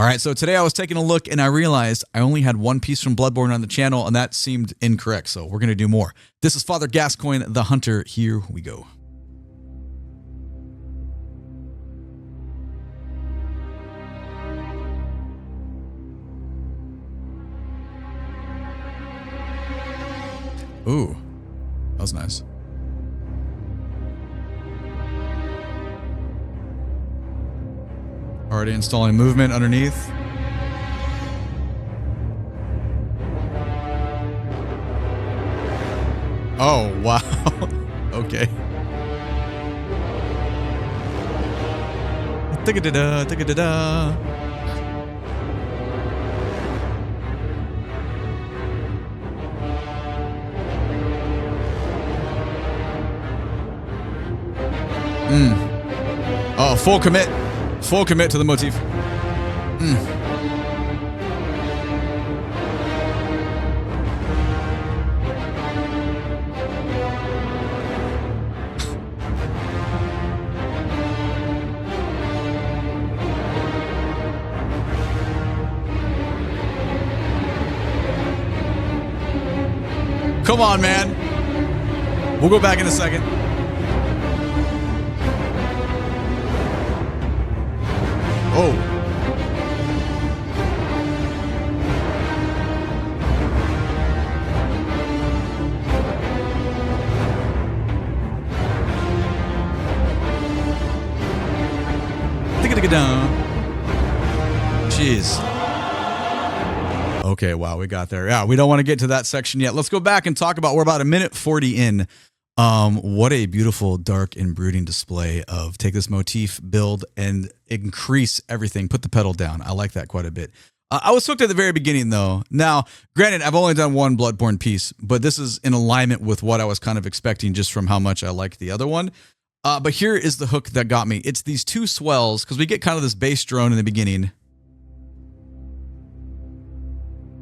All right, so today I was taking a look and I realized I only had one piece from Bloodborne on the channel, and that seemed incorrect, so we're going to do more. This is Father Gascoigne, the Hunter. Here we go. Ooh, that was nice. Already installing movement underneath. Oh, wow. Okay. Tigga-da-da, tigga-da-da. Oh, full commit. Full commit to the motif. Come on, man. We'll go back in a second. Oh. Jeez. Okay, wow, we got there. Yeah, we don't want to get to that section yet. Let's go back and talk about, we're about 1:40 in. What a beautiful, dark, and brooding display of take this motif, build, and increase everything. Put the pedal down. I like that quite a bit. I was hooked at the very beginning, though. Now, granted, I've only done one Bloodborne piece, but this is in alignment with what I was kind of expecting just from how much I liked the other one. But here is the hook that got me. It's these two swells, because we get kind of this bass drone in the beginning.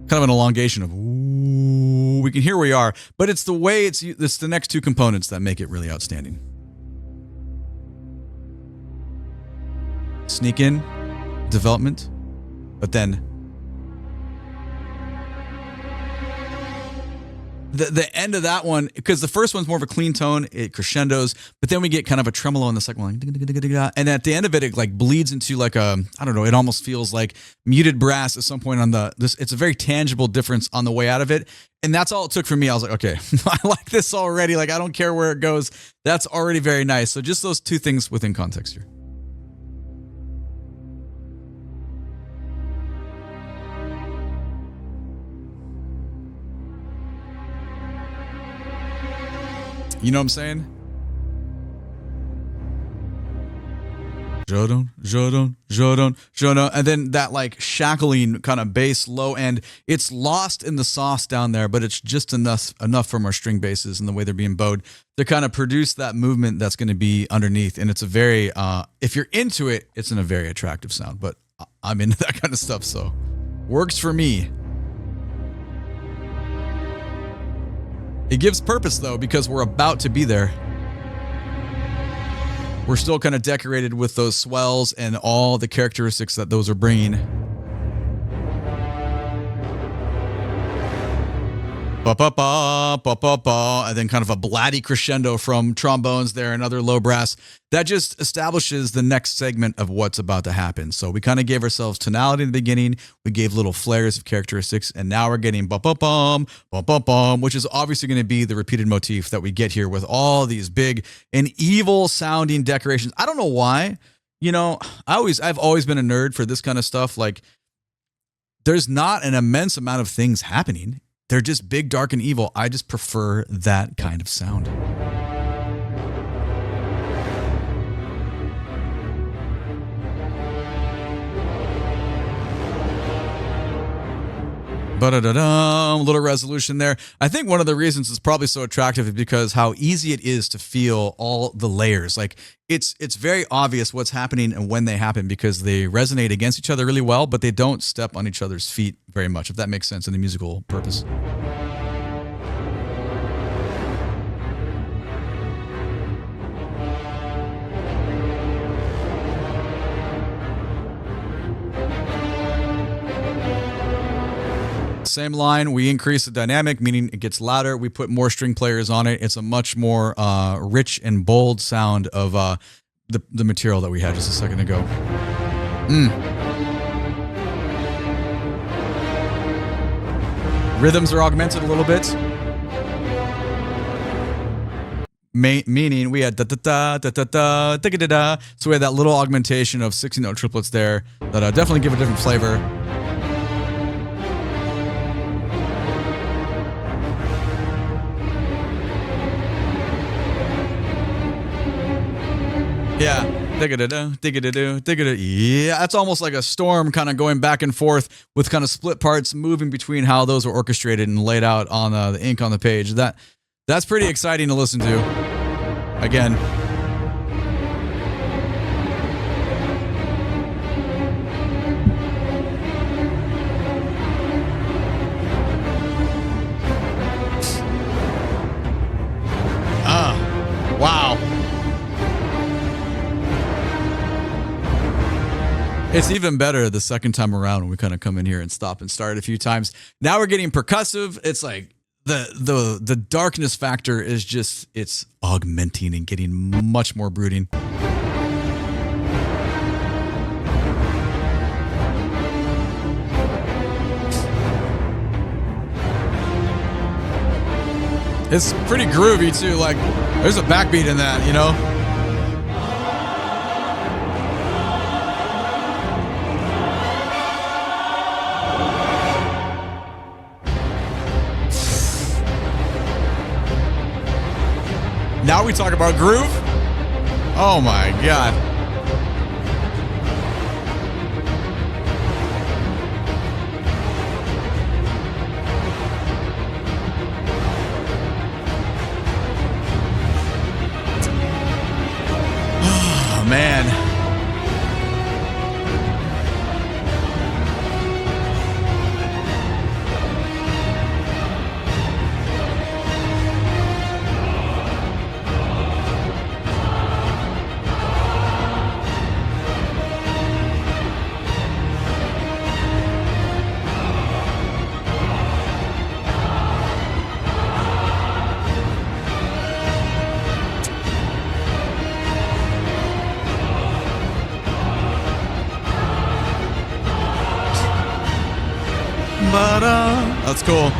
Kind of an elongation of, ooh, we can hear where we are, but it's the way it's the next two components that make it really outstanding. Sneak in, development, but then the end of that one, because the first one's more of a clean tone, it crescendos, but then we get kind of a tremolo in the second one, and at the end of it, it like bleeds into like a, I don't know, it almost feels like muted brass at some point on it's a very tangible difference on the way out of it, and that's all it took for me. I was like, okay, I like this already, like I don't care where it goes, that's already very nice. So just those two things within context here. You know what I'm saying? Jodon, Jodon, Jodon, Jodon. And then that like shackling kind of bass low end. It's lost in the sauce down there, but it's just enough from our string basses and the way they're being bowed to kind of produce that movement that's going to be underneath. And it's a very, if you're into it, it's in a very attractive sound. But I'm into that kind of stuff, so works for me. It gives purpose, though, because we're about to be there. We're still kind of decorated with those swells and all the characteristics that those are bringing. Ba-ba-ba, ba-ba-ba, and then kind of a blatty crescendo from trombones there and other low brass. That just establishes the next segment of what's about to happen. So we kind of gave ourselves tonality in the beginning. We gave little flares of characteristics, and now we're getting ba-ba-bum, ba-ba-bum, which is obviously going to be the repeated motif that we get here with all these big and evil sounding decorations. I don't know why. You know, I've always been a nerd for this kind of stuff. Like, there's not an immense amount of things happening. They're just big, dark, and evil. I just prefer that kind of sound. Ba-da-da-dum, little resolution there. I think one of the reasons it's probably so attractive is because how easy it is to feel all the layers. Like it's very obvious what's happening and when they happen because they resonate against each other really well, but they don't step on each other's feet very much, if that makes sense in the musical purpose. same line. We increase the dynamic, meaning it gets louder. We put more string players on it. It's a much more rich and bold sound of the material that we had just a second ago. Rhythms are augmented a little bit. Meaning we had da da da da da da da da da. So we had that little augmentation of 16-note triplets there that definitely give a different flavor. Yeah. Yeah, that's almost like a storm kind of going back and forth with kind of split parts moving between how those are orchestrated and laid out on the ink on the page. That's pretty exciting to listen to. Again. Wow. It's even better the second time around when we kind of come in here and stop and start a few times. Now we're getting percussive. It's like the darkness factor is just, it's augmenting and getting much more brooding. It's pretty groovy too. Like there's a backbeat in that, you know? Now we talk about groove. Oh my God. Oh man. That's cool.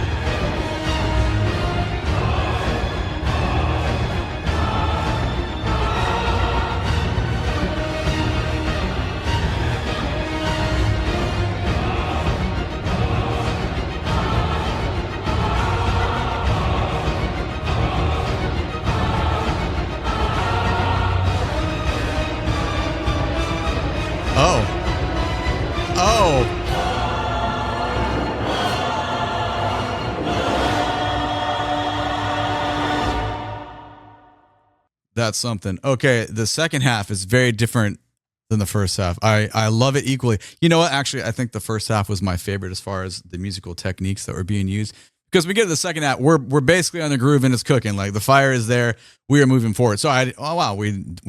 That's something. Okay, the second half is very different than the first half. I love it equally. You know what? Actually, I think the first half was my favorite as far as the musical techniques that were being used. Because we get to the second half, we're basically on the groove and it's cooking. Like the fire is there. We are moving forward. So we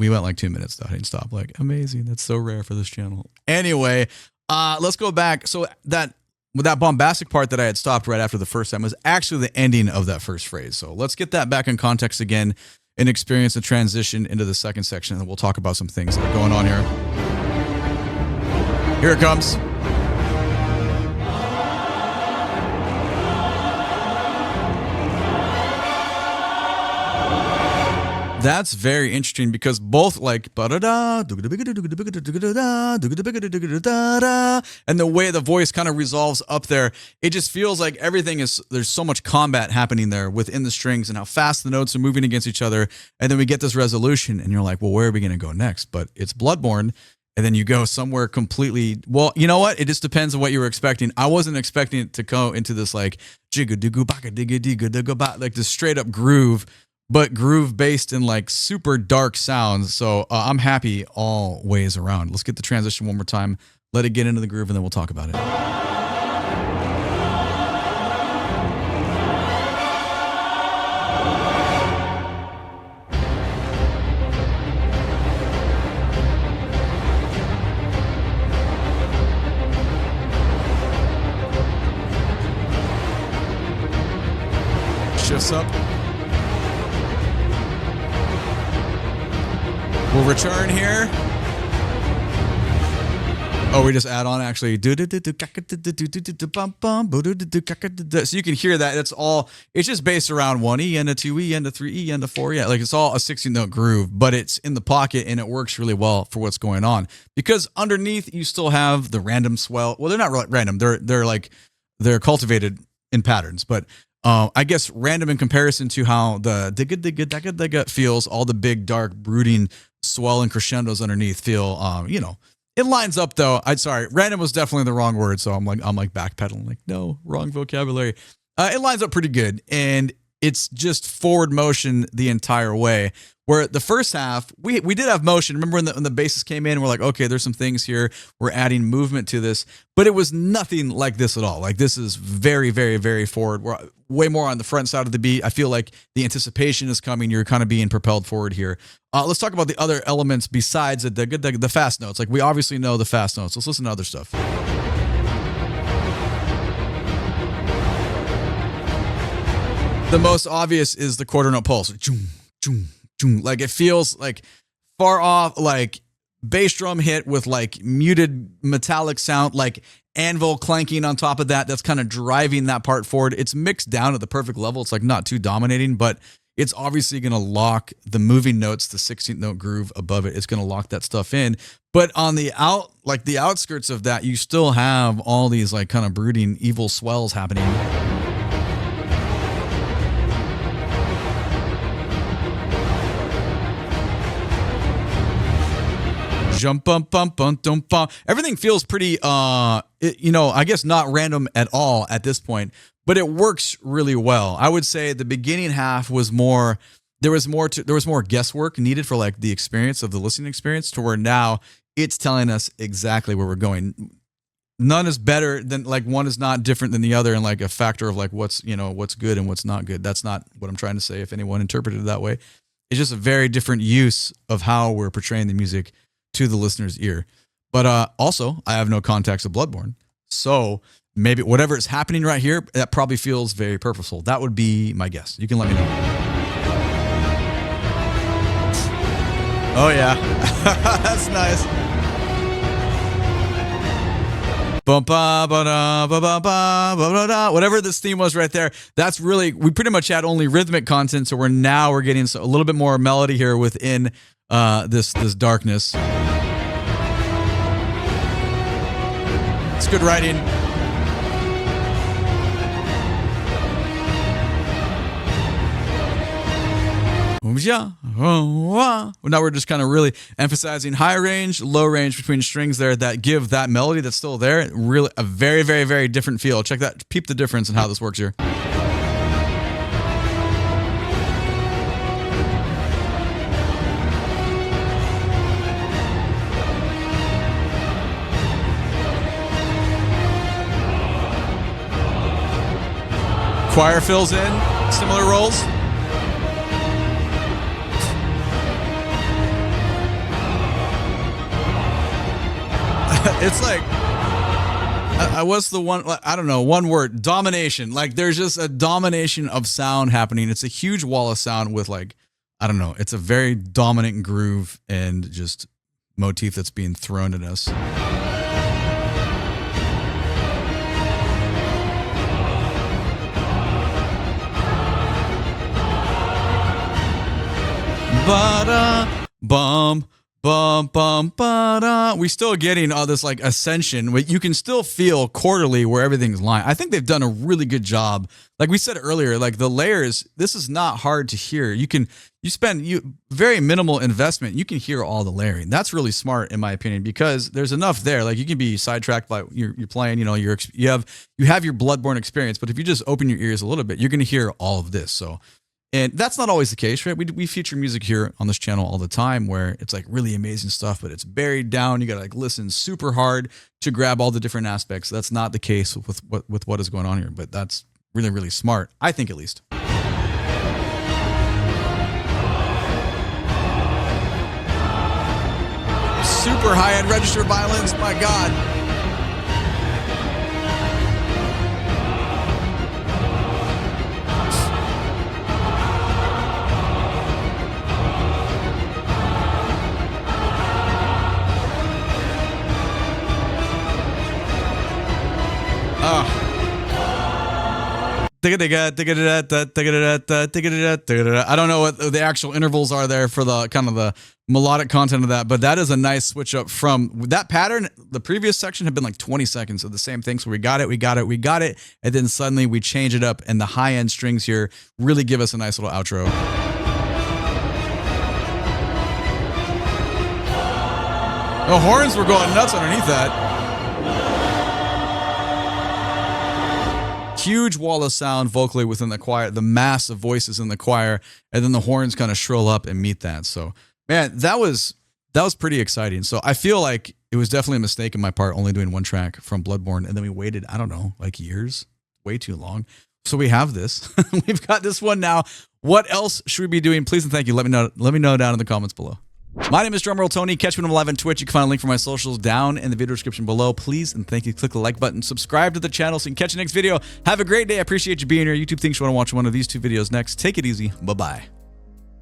went like 2 minutes though. I didn't stop. Like amazing. That's so rare for this channel. Anyway, let's go back. So that bombastic part that I had stopped right after the first time was actually the ending of that first phrase. So let's get that back in context again and experience the transition into the second section, and we'll talk about some things that are going on here. Here it comes. That's very interesting because both like and the way the voice kind of resolves up there, it just feels like there's so much combat happening there within the strings and how fast the notes are moving against each other. And then we get this resolution and you're like, well, where are we going to go next? But it's Bloodborne. And then you go somewhere completely, well, you know what? It just depends on what you were expecting. I wasn't expecting it to go into this like like this straight up groove, but groove based in like super dark sounds. So I'm happy all ways around. Let's get the transition one more time. Let it get into the groove and then we'll talk about it. this up. We'll return here. Oh, we just add on actually. So you can hear that it's just based around 1E and a 2E and a 3E and a 4E. Yeah, like it's all a 16-note groove, but it's in the pocket and it works really well for what's going on. Because underneath you still have the random swell. Well, they're not really random. They're cultivated in patterns, but I guess random in comparison to how the digga feels, all the big, dark, brooding swell and crescendos underneath feel, it lines up though. Random was definitely the wrong word. So I'm like backpedaling, like, no, wrong vocabulary. It lines up pretty good. And it's just forward motion the entire way. Where the first half, we did have motion. Remember when the basses came in, we're like, okay, there's some things here. We're adding movement to this, but it was nothing like this at all. Like this is very, very, very forward. We're way more on the front side of the beat. I feel like the anticipation is coming. You're kind of being propelled forward here. Let's talk about the other elements besides the fast notes. Like we obviously know the fast notes. Let's listen to other stuff. The most obvious is the quarter note pulse. Like it feels like far off, like bass drum hit with like muted metallic sound, like anvil clanking on top of that. That's kind of driving that part forward. It's mixed down at the perfect level. It's like not too dominating, but it's obviously going to lock the moving notes, the 16th note groove above it. It's going to lock that stuff in. But on the outskirts of that, you still have all these like kind of brooding evil swells happening. Jump, bump, bump, bump, bump, bump. Everything feels pretty, I guess not random at all at this point, but it works really well. I would say the beginning half was more, there was more guesswork needed for like the experience of the listening experience, to where now it's telling us exactly where we're going. None is better than, like, one is not different than the other, and like a factor of like what's good and what's not good. That's not what I'm trying to say, if anyone interpreted it that way. It's just a very different use of how we're portraying the music to the listener's ear. But also, I have no context of Bloodborne, so maybe whatever is happening right here, that probably feels very purposeful. That would be my guess. You can let me know. Oh yeah, that's nice. Whatever this theme was right there, that's really, we pretty much had only rhythmic content, so we're getting a little bit more melody here within this darkness. It's good writing. Now we're just kind of really emphasizing high range, low range between strings there that give that melody that's still there really a very, very, very different feel. Check that, peep the difference in how this works here. Choir fills in similar roles. It's like, what's the one, I don't know, one word, domination. Like there's just a domination of sound happening. It's a huge wall of sound with like, I don't know, it's a very dominant groove and just motif that's being thrown at us. Bum. We still getting all this like ascension. You can still feel quarterly where everything's lying. I think they've done a really good job. Like we said earlier, like the layers, this is not hard to hear. You spend very minimal investment. You can hear all the layering. That's really smart in my opinion, because there's enough there. Like you can be sidetracked by you're playing, you have your Bloodborne experience, but if you just open your ears a little bit, you're going to hear all of this. So, and that's not always the case, right? We feature music here on this channel all the time where it's like really amazing stuff, but it's buried down. You got to like listen super hard to grab all the different aspects. That's not the case with what is going on here, but that's really, really smart, I think, at least. Super high-end register violins, my God. I don't know what the actual intervals are there for the kind of the melodic content of that, but that is a nice switch up from that pattern. The previous section had been like 20 seconds of the same thing. So we got it. And then suddenly we change it up, and the high end strings here really give us a nice little outro. The horns were going nuts underneath that. Huge wall of sound vocally within the choir, the mass of voices in the choir, and then the horns kind of shrill up and meet that. So, man, that was pretty exciting. So I feel like it was definitely a mistake on my part only doing one track from Bloodborne, and then we waited, I don't know, like years, way too long. So we have this. We've got this one now. What else should we be doing? Please and thank you. Let me know down in the comments below. My name is DrumRollTony. Catch me when I'm live on Twitch. You can find a link for my socials down in the video description below. Please and thank you. Click the like button. Subscribe to the channel so you can catch the next video. Have a great day. I appreciate you being here. YouTube thinks you want to watch one of these two videos next. Take it easy. Bye-bye.